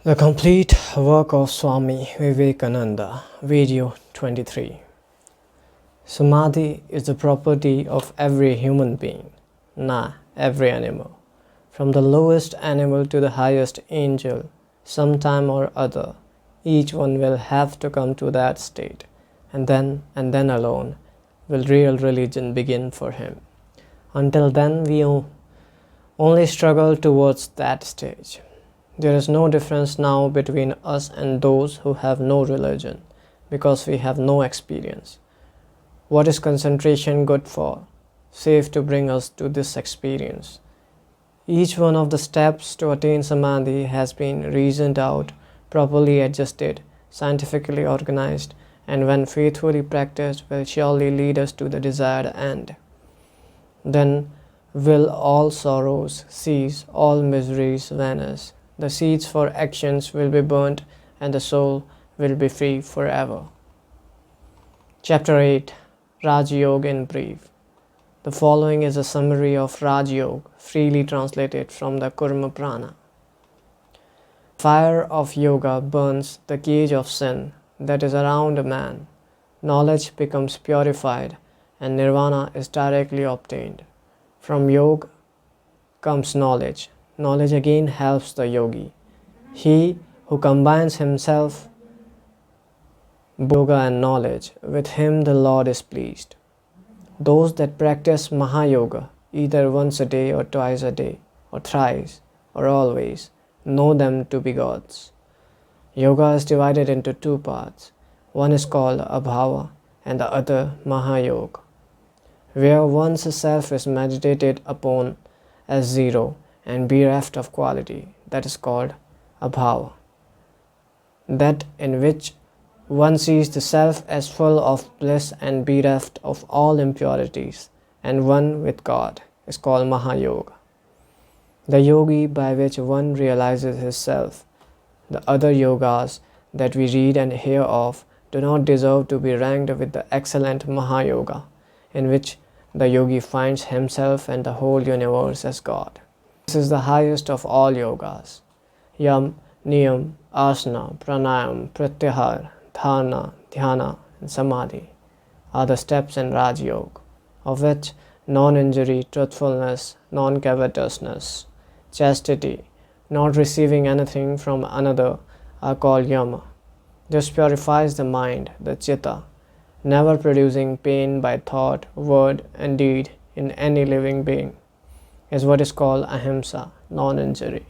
The complete work of Swami Vivekananda, video 23. Samadhi is the property of every human being, not every animal. From the lowest animal to the highest angel, sometime or other, each one will have to come to that state, and then alone will real religion begin for him. Until then, we only struggle towards that stage. There is no difference now between us and those who have no religion, because we have no experience. What is concentration good for? Save to bring us to this experience. Each one of the steps to attain Samadhi has been reasoned out, properly adjusted, scientifically organized, and when faithfully practiced will surely lead us to the desired end. Then will all sorrows cease, all miseries vanish. The seeds for actions will be burnt and the soul will be free forever. Chapter 8, Raj Yoga in brief. The following is a summary of Raj Yoga, freely translated from the Kurma Prana. Fire of yoga burns the cage of sin that is around a man. Knowledge becomes purified and nirvana is directly obtained. From yoga comes knowledge. Knowledge again helps the yogi. He who combines himself, yoga and knowledge, with him the Lord is pleased. Those that practice Mahayoga, either once a day or twice a day, or thrice, or always, know them to be gods. Yoga is divided into two parts. One is called Abhava and the other Mahayoga, where one's self is meditated upon as zero and bereft of quality, that is called Abhava. That in which one sees the self as full of bliss and bereft of all impurities and one with God is called Mahayoga. The yogi by which one realizes his self. The other yogas that we read and hear of do not deserve to be ranked with the excellent Mahayoga, in which the yogi finds himself and the whole universe as God. This is the highest of all yogas. Yam, Niyam, Asana, Pranayama, Pratyahara, Dharana, Dhyana, and Samadhi are the steps in Raj Yoga, of which non-injury, truthfulness, non-covetousness, chastity, not receiving anything from another are called Yama. This purifies the mind, the Chitta, never producing pain by thought, word, and deed in any living being, is what is called Ahimsa, non-injury.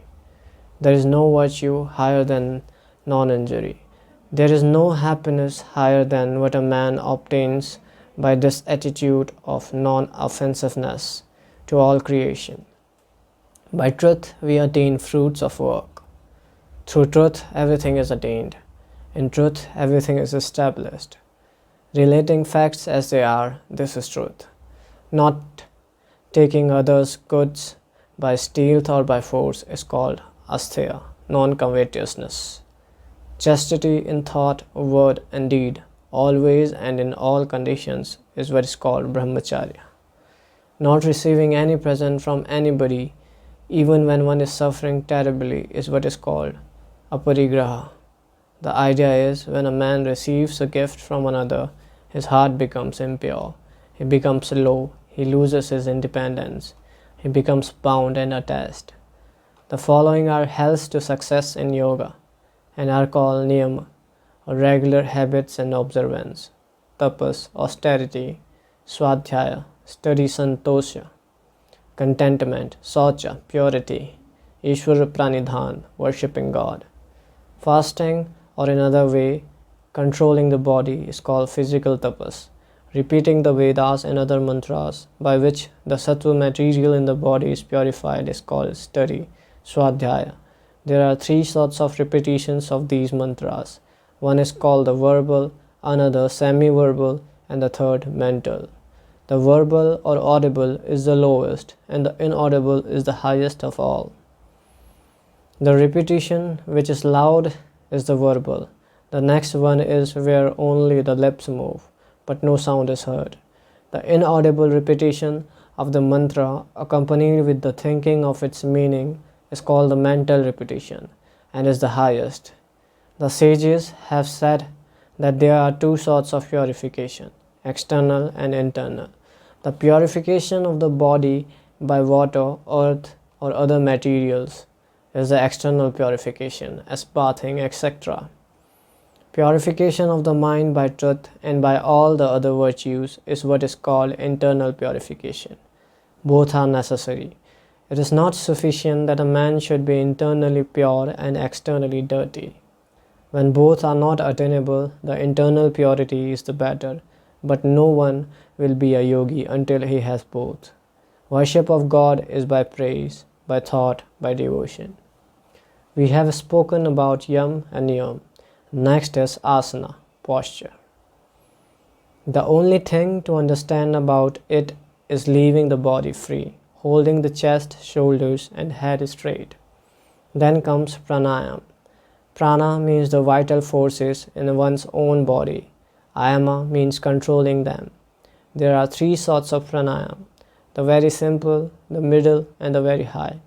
There is no virtue higher than non-injury. There is no happiness higher than what a man obtains by this attitude of non-offensiveness to all creation. By truth we attain fruits of work. Through truth everything is attained. In truth everything is established. Relating facts as they are, this is truth. Not taking others' goods by stealth or by force is called astheya, non-covetousness. Chastity in thought, word, and deed, always and in all conditions, is what is called Brahmacharya. Not receiving any present from anybody, even when one is suffering terribly, is what is called aparigraha. The idea is, when a man receives a gift from another, his heart becomes impure, he becomes low, he loses his independence, he becomes bound and attached. The following are healths to success in yoga and are called niyama, or regular habits and observance, tapas, austerity, swadhyaya, study santosha, contentment, saucha, purity, ishvara pranidhan, worshipping God. Fasting, or in another way, controlling the body, is called physical tapas. Repeating the Vedas and other mantras by which the sattva material in the body is purified is called study, swadhyaya. There are three sorts of repetitions of these mantras. One is called the verbal, another semi-verbal, and the third mental. The verbal or audible is the lowest, and the inaudible is the highest of all. The repetition which is loud is the verbal. The next one is where only the lips move, but no sound is heard. The inaudible repetition of the mantra accompanied with the thinking of its meaning is called the mental repetition, and is the highest. The sages have said that there are two sorts of purification, external and internal. The purification of the body by water, earth, or other materials is the external purification, as bathing, etc. Purification of the mind by truth and by all the other virtues is what is called internal purification. Both are necessary. It is not sufficient that a man should be internally pure and externally dirty. When both are not attainable, the internal purity is the better, but no one will be a yogi until he has both. Worship of God is by praise, by thought, by devotion. We have spoken about yam and niyam. Next is asana, posture. The only thing to understand about it is leaving the body free, holding the chest, shoulders, and head straight. Then comes pranayama. Prana means the vital forces in one's own body. Ayama means controlling them. There are three sorts of pranayama: the very simple, the middle, and the very high.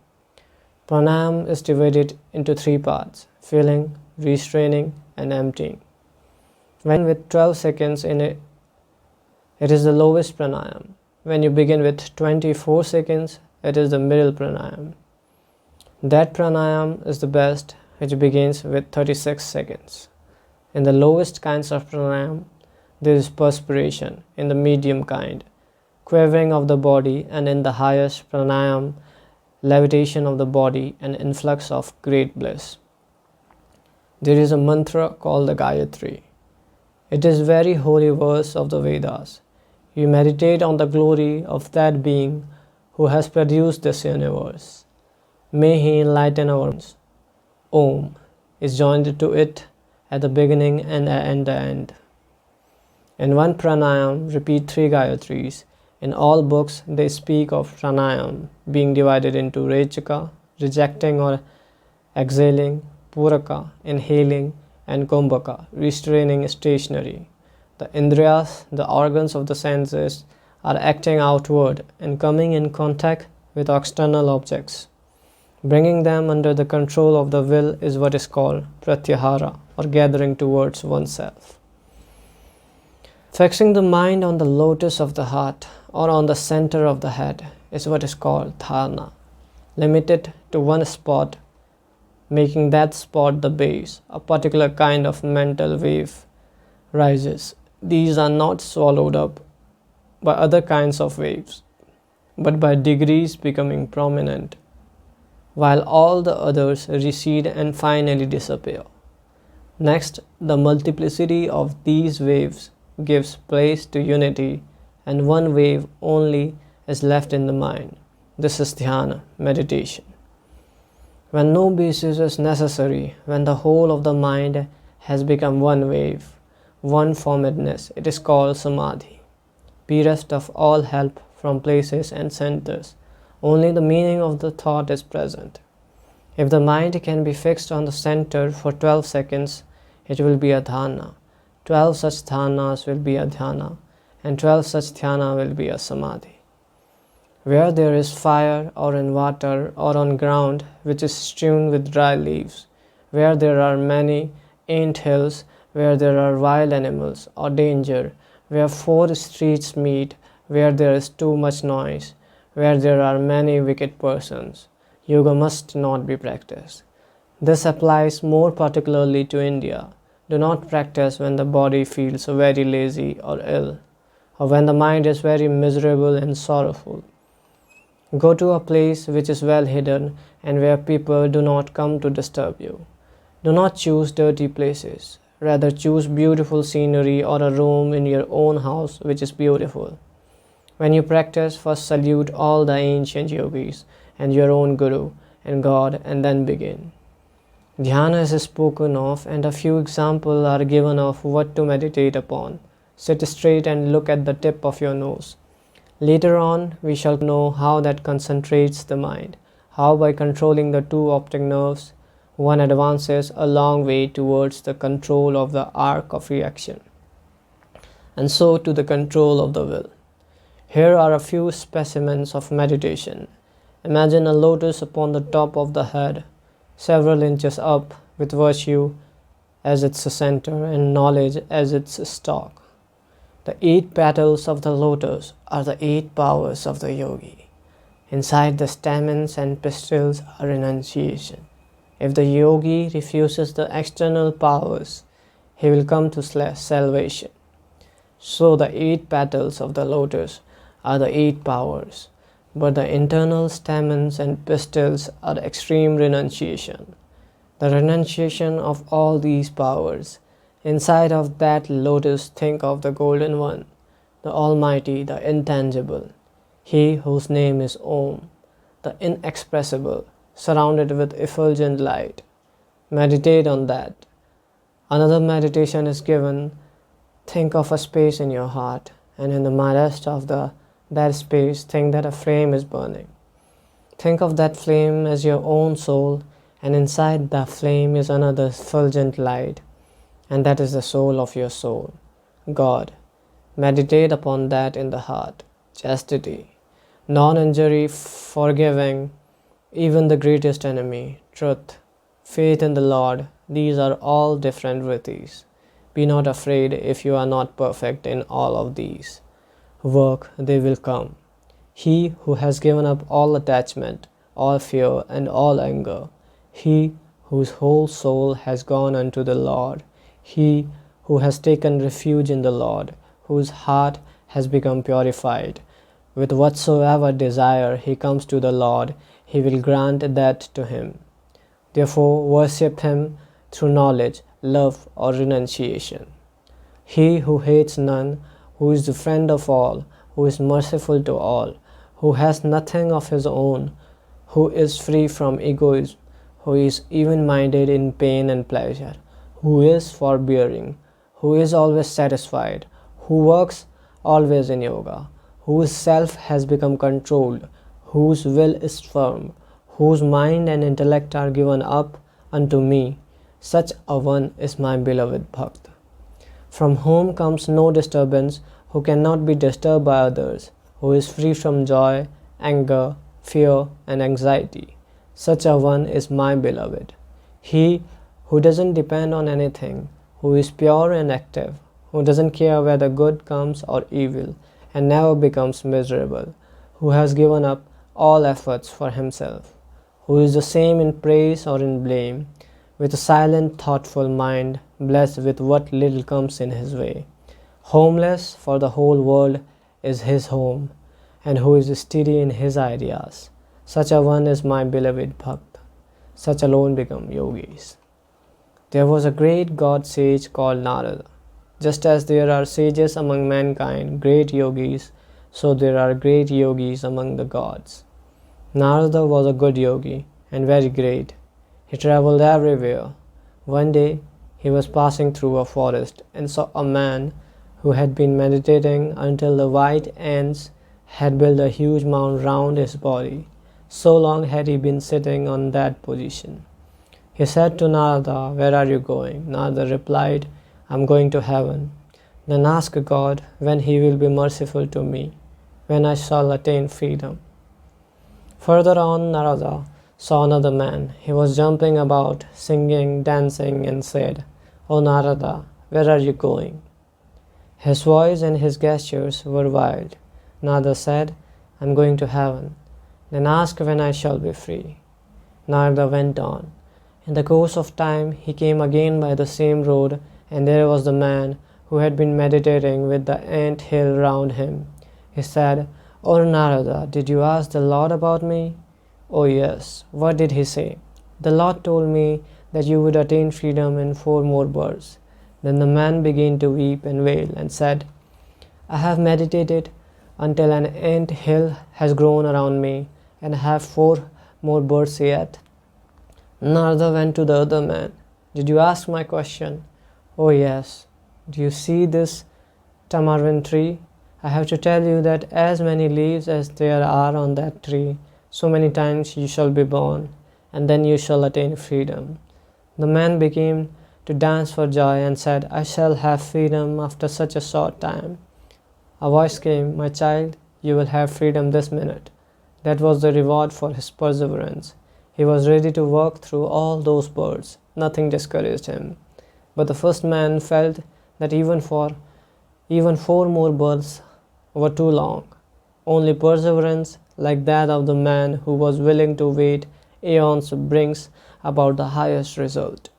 Pranayama is divided into three parts: filling, restraining, and emptying. When with 12 seconds in it, it is the lowest pranayama. When you begin with 24 seconds, it is the middle pranayama. That pranayama is the best, which begins with 36 seconds. In the lowest kinds of pranayama, there is perspiration, in the medium kind, quivering of the body, and in the highest pranayama, levitation of the body and influx of great bliss. There is a mantra called the Gayatri. It is very holy verse of the Vedas. You meditate on the glory of that being who has produced this universe. May he enlighten our minds. Om is joined to it at the beginning and at the end. In one pranayam, repeat 3 Gayatris. In all books, they speak of pranayam being divided into rechaka, rejecting or exhaling, puraka, inhaling, and kumbhaka, restraining stationary. The indriyas, the organs of the senses, are acting outward and coming in contact with external objects. Bringing them under the control of the will is what is called pratyahara, or gathering towards oneself. Fixing the mind on the lotus of the heart or on the center of the head is what is called dhyana. Limit it to one spot, making that spot the base. A particular kind of mental wave rises. These are not swallowed up by other kinds of waves, but by degrees becoming prominent, while all the others recede and finally disappear. Next, the multiplicity of these waves gives place to unity, and one wave only is left in the mind. This is Dhyana Meditation. When no basis is necessary, when the whole of the mind has become one wave, one formedness, it is called Samadhi. Bereft of all help from places and centers, only the meaning of the thought is present. If the mind can be fixed on the center for 12 seconds, it will be a dhyana. 12 such dhyanas will be a dhyana, and 12 such dhyana will be a samadhi. Where there is fire, or in water, or on ground which is strewn with dry leaves, where there are many ant hills, where there are wild animals, or danger, where 4 streets meet, where there is too much noise, where there are many wicked persons, yoga must not be practiced. This applies more particularly to India. Do not practice when the body feels very lazy or ill, or when the mind is very miserable and sorrowful. Go to a place which is well hidden and where people do not come to disturb you. Do not choose dirty places. Rather choose beautiful scenery or a room in your own house which is beautiful. When you practice, first salute all the ancient yogis and your own guru and God, and then begin. Dhyana is spoken of, and a few examples are given of what to meditate upon. Sit straight and look at the tip of your nose. Later on, we shall know how that concentrates the mind, how by controlling the 2 optic nerves, one advances a long way towards the control of the arc of reaction, and so to the control of the will. Here are a few specimens of meditation. Imagine a lotus upon the top of the head, several inches up, with virtue as its center and knowledge as its stalk. The 8 petals of the lotus are the 8 powers of the yogi. Inside the stamens and pistils are renunciation. If the yogi refuses the external powers, he will come to salvation. So the 8 petals of the lotus are the 8 powers, but the internal stamens and pistils are the extreme renunciation. The renunciation of all these powers. Inside of that lotus think of the Golden One, the Almighty, the Intangible, He whose name is Om, the Inexpressible, surrounded with effulgent light. Meditate on that. Another meditation is given. Think of a space in your heart, and in the midst of that space, think that a flame is burning. Think of that flame as your own soul, and inside the flame is another effulgent light, and that is the soul of your soul, God. Meditate upon that in the heart. Chastity, non-injury, forgiving, even the greatest enemy, truth, faith in the Lord, these are all different vrittis. Be not afraid if you are not perfect in all of these. Work, they will come. He who has given up all attachment, all fear, and all anger, he whose whole soul has gone unto the Lord, he who has taken refuge in the Lord, whose heart has become purified, with whatsoever desire he comes to the Lord, he will grant that to him. Therefore, worship him through knowledge, love, or renunciation. He who hates none, who is the friend of all, who is merciful to all, who has nothing of his own, who is free from egoism, who is even-minded in pain and pleasure, who is forbearing, who is always satisfied, who works always in yoga, whose self has become controlled, whose will is firm, whose mind and intellect are given up unto me, such a one is my beloved Bhakt, from whom comes no disturbance, who cannot be disturbed by others, who is free from joy, anger, fear, and anxiety. Such a one is my beloved. He who doesn't depend on anything, who is pure and active, who doesn't care whether good comes or evil, and never becomes miserable, who has given up all efforts for himself, who is the same in praise or in blame, with a silent, thoughtful mind, blessed with what little comes in his way, homeless, for the whole world is his home, and who is steady in his ideas. Such a one is my beloved Bhakt. Such alone become yogis. There was a great god sage called Narada. Just as there are sages among mankind, great yogis, so there are great yogis among the gods. Narada was a good yogi and very great. He traveled everywhere. One day he was passing through a forest and saw a man who had been meditating until the white ants had built a huge mound round his body. So long had he been sitting on that position. He said to Narada, "Where are you going?" Narada replied, "I am going to heaven." Then ask God when he will be merciful to me, when I shall attain freedom. Further on, Narada saw another man. He was jumping about, singing, dancing, and said, "O Narada, where are you going?" His voice and his gestures were wild. Narada said, "I am going to heaven." Then ask when I shall be free. Narada went on. In the course of time, he came again by the same road, and there was the man who had been meditating with the ant hill round him. He said, "O Narada, did you ask the Lord about me?" "Oh yes." "What did he say?" "The Lord told me that you would attain freedom in 4 more births." Then the man began to weep and wail and said, "I have meditated until an ant hill has grown around me, and I have 4 more births yet." Narada went to the other man. "Did you ask my question?" "Oh yes." "Do you see this tamarind tree? I have to tell you that as many leaves as there are on that tree, so many times you shall be born, and then you shall attain freedom." The man began to dance for joy and said, "I shall have freedom after such a short time." A voice came, "My child, you will have freedom this minute." That was the reward for his perseverance. He was ready to work through all those birds nothing discouraged him. But the first man felt that even 4 more births were too long. Only perseverance, like that of the man who was willing to wait eons, brings about the highest result.